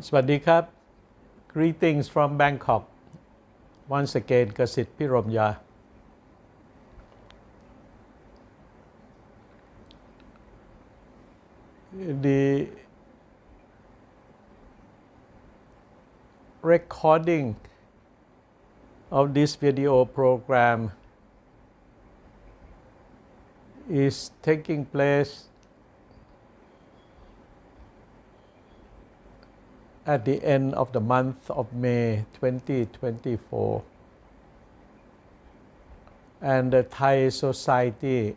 สวัสดีครับ Greetings from Bangkok once again Kasit Piromya the recording of this video program is taking place at the end of the month of May 2024, and the Thai society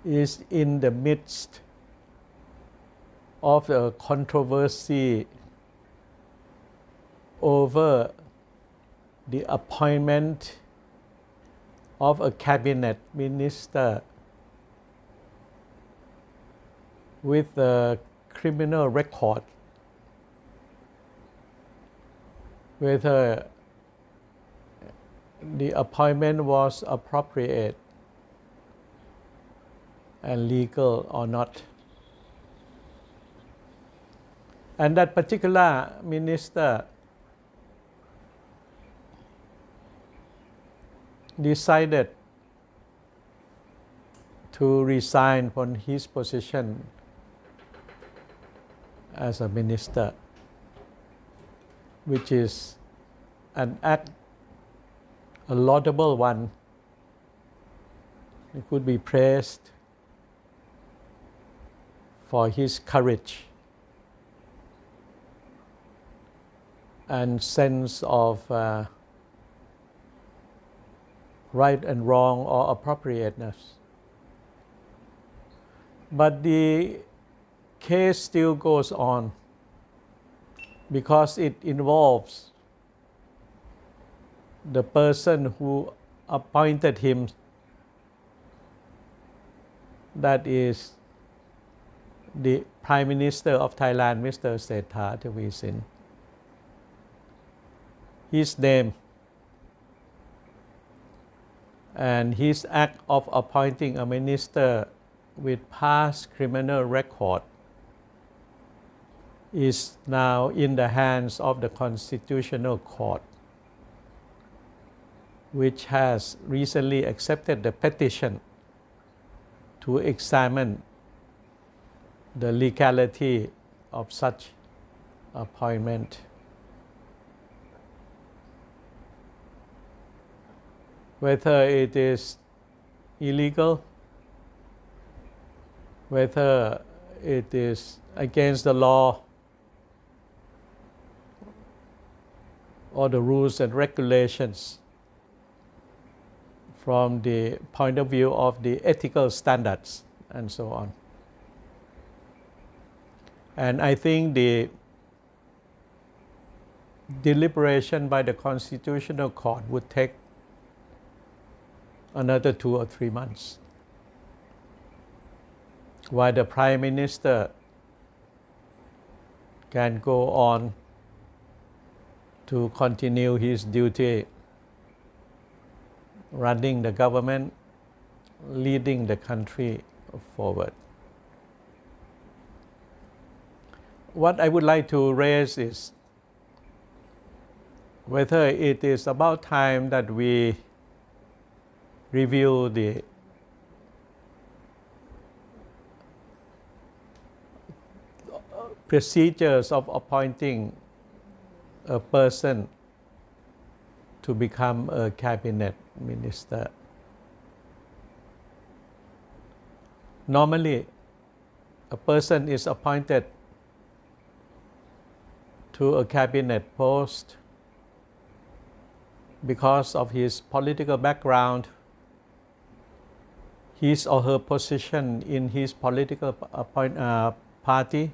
is in the midst of a controversy over the appointment of a cabinet minister with a criminal record, whether the appointment was appropriate and legal or not. And that particular minister decided to resign from his position as a minister, which is an act, a laudable one. It could be praised for his courage and sense of right and wrong or appropriateness. But the case still goes on because it involves the person who appointed him, that is the Prime Minister of Thailand, Mr. Sethar Thavisin. His name and his act of appointing a minister with past criminal record is now in the hands of the Constitutional Court, which has recently accepted the petition to examine the legality of such appointment. Whether it is illegal, whether it is against the law or the rules and regulations from the point of view of the ethical standards and so on. And I think the deliberation by the Constitutional Court would take another 2 or 3 months, while the Prime Minister can go on to continue his duty running the government, leading the country forward. What I would like to raise is whether it is about time that we review the procedures of appointing a person to become a cabinet minister. Normally, a person is appointed to a cabinet post because of his political background, his or her position in his political party,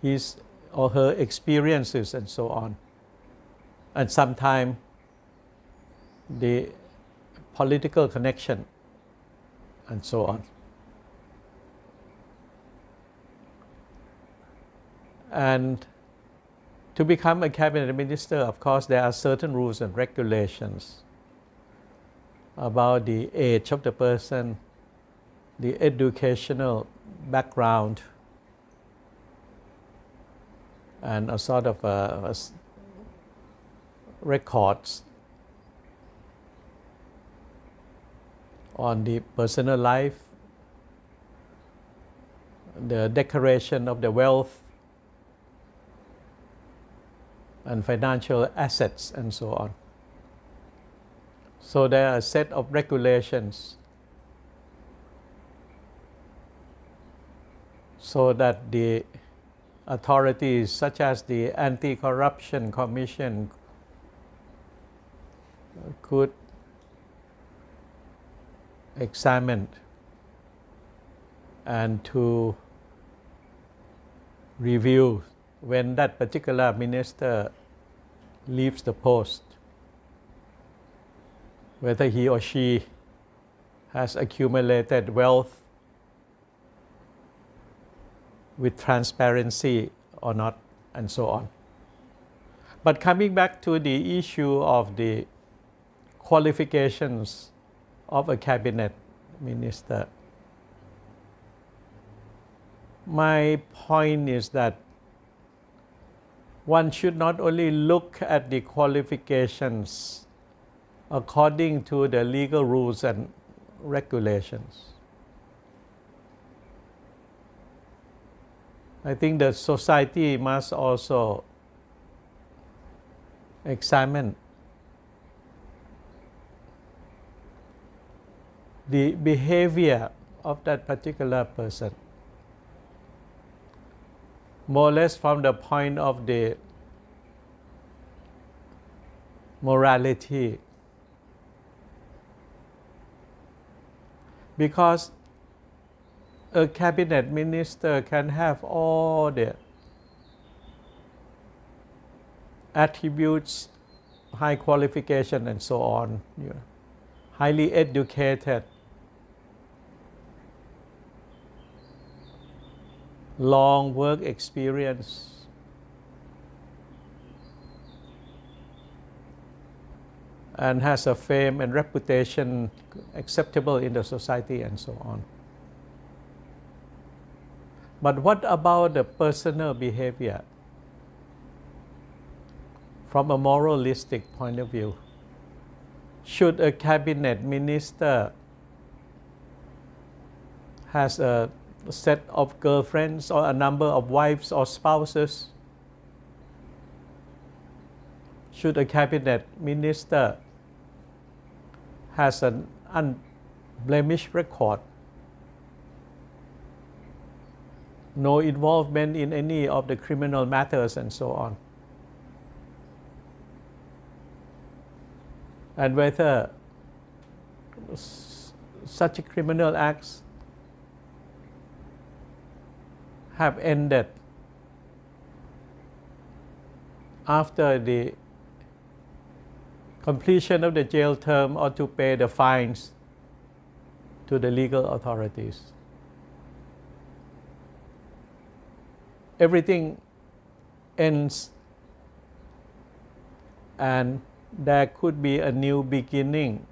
his or her experiences and so on, and sometimes the political connection and so on. And to become a cabinet minister, of course, there are certain rules and regulations about the age of the person, the educational background and a sort of records on the personal life, the declaration of the wealth and financial assets and so on. So there are a set of regulations so that the authorities such as the Anti-Corruption Commission could examine and to review when that particular minister leaves the post, whether he or she has accumulated wealth with transparency or not, and so on. But coming back to the issue of the qualifications of a cabinet minister, my point is that one should not only look at the qualifications according to the legal rules and regulations. I think the society must also examine the behavior of that particular person, more or less from the point of the morality. Because a cabinet minister can have all the attributes, high qualification and so on, highly educated, long work experience, and has a fame and reputation acceptable in the society and so on. But what about the personal behavior from a moralistic point of view? Should a cabinet minister has a set of girlfriends or a number of wives or spouses? Should a cabinet minister has an unblemished record, no involvement in any of the criminal matters and so on? And whether such criminal acts have ended after the completion of the jail term or to pay the fines to the legal authorities. Everything ends and there could be a new beginning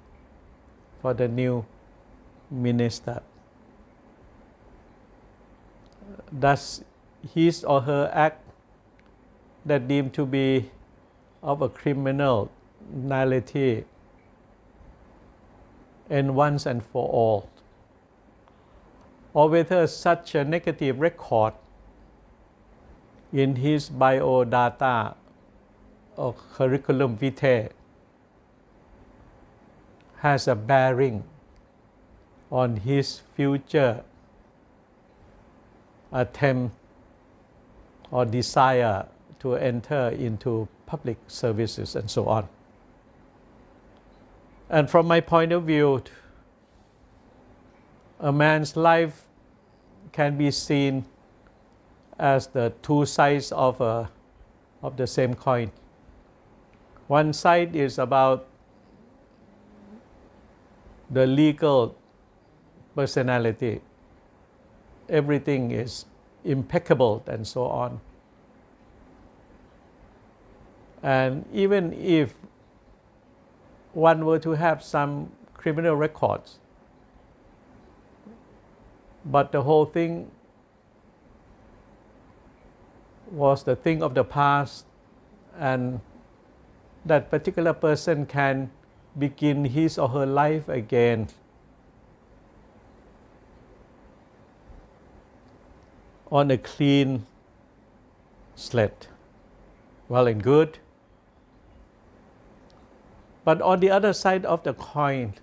for the new minister. Does his or her act that deemed to be of a criminality end once and for all? Or whether such a negative record in his biodata or curriculum vitae has a bearing on his future attempt or desire to enter into public services and so on. And from my point of view, a man's life can be seen as the two sides of the same coin. One side is about the legal personality. Everything is impeccable and so on. And even if one were to have some criminal records, but the whole thing was the thing of the past, and that particular person can begin his or her life again on a clean slate. Well and good. But on the other side of the coin,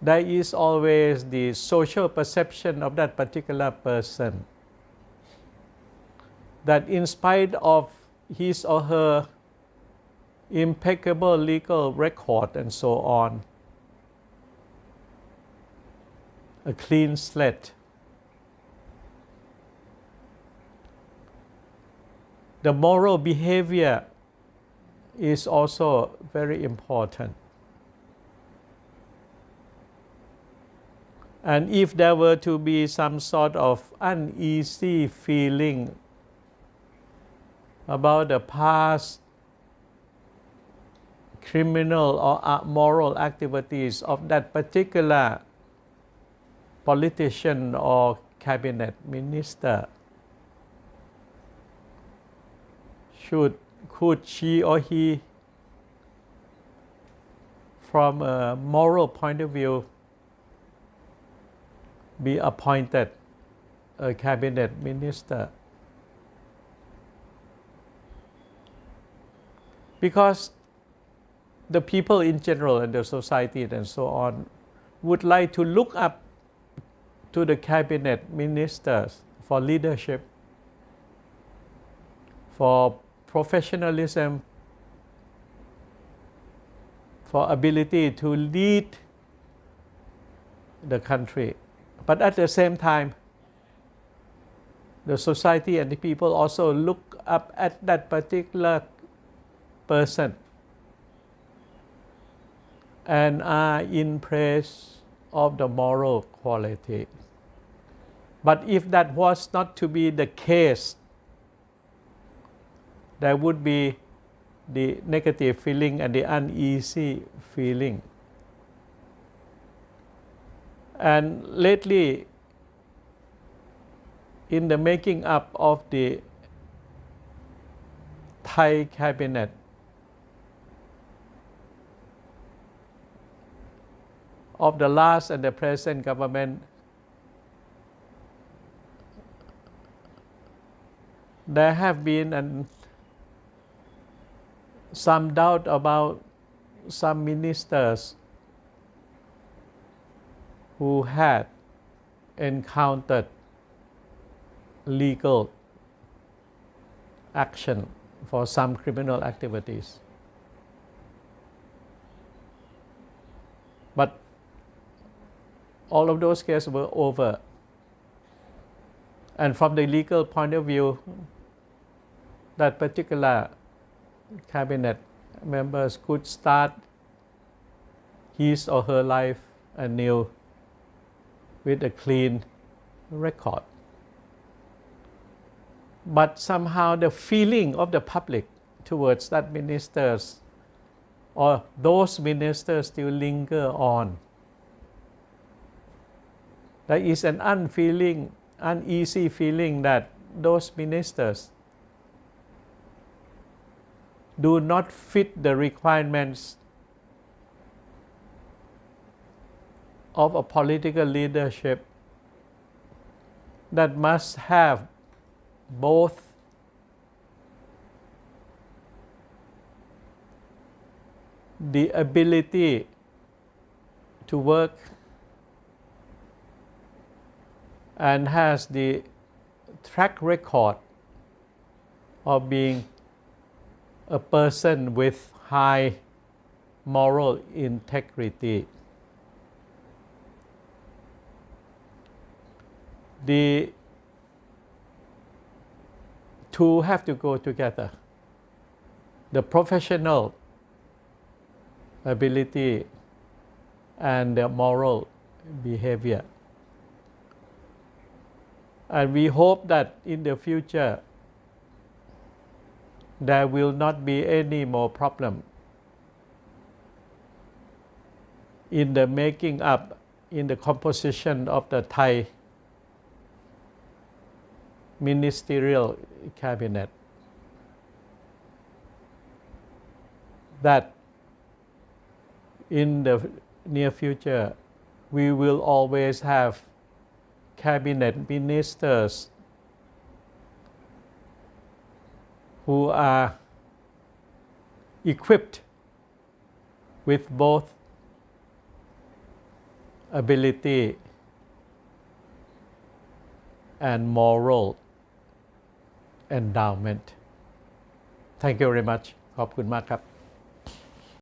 there is always the social perception of that particular person, that in spite of his or her impeccable legal record and so on, a clean slate, the moral behavior is also very important. And if there were to be some sort of uneasy feeling about the past criminal or immoral activities of that particular politician or cabinet minister, could she or he, from a moral point of view, be appointed a cabinet minister? Because the people in general and the society and so on would like to look up to the cabinet ministers for leadership, for professionalism, for ability to lead the country. But at the same time, the society and the people also look up at that particular person and are in praise of the moral quality. But if that was not to be the case, there would be the negative feeling and the uneasy feeling. And lately, in the making up of the Thai cabinet, of the last and the present government, there have been some doubt about some ministers who had encountered legal action for some criminal activities. But all of those cases were over. And from the legal point of view, that particular cabinet members could start his or her life anew with a clean record. But somehow the feeling of the public towards that ministers or those ministers still linger on. There is an uneasy feeling that those ministers do not fit the requirements of a political leadership that must have both the ability to work and has the track record of being a person with high moral integrity. The two have to go together. The professional ability and the moral behavior. And we hope that in the future there will not be any more problem in the making up in the composition of the Thai ministerial cabinet that in the near future we will always have cabinet ministers who are equipped with both ability and moral endowment. Thank you very much ขอบคุณมากครับ